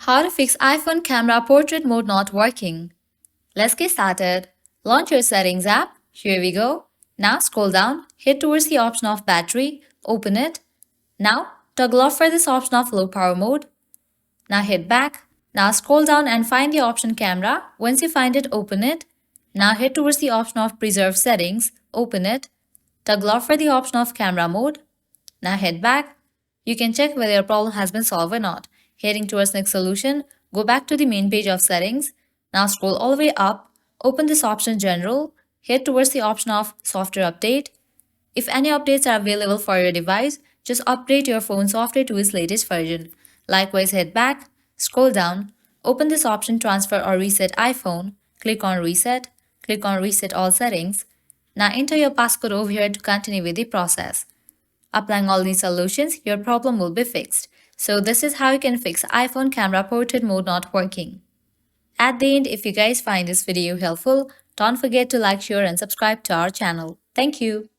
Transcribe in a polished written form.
How to fix iPhone camera portrait mode not working. Let's get started. Launch your settings app. Here we go. Now scroll down, hit towards the option of battery, open it. Now toggle off for this option of low power mode. Now hit back. Now scroll down and find the option camera. Once you find it, open it. Now hit towards the option of preserve settings, open it. Toggle off for the option of camera mode. Now head back. You can check whether your problem has been solved or not. Heading towards next solution, go back to the main page of settings. Now scroll all the way up, open this option general, head towards the option of software update. If any updates are available for your device, just update your phone software to its latest version. Likewise, head back, scroll down, open this option transfer or reset iPhone, click on reset all settings. Now enter your passcode over here to continue with the process. Applying all these solutions, your problem will be fixed. So this is how you can fix iPhone camera portrait mode not working. At the end, if you guys find this video helpful, don't forget to like, share and subscribe to our channel. Thank you.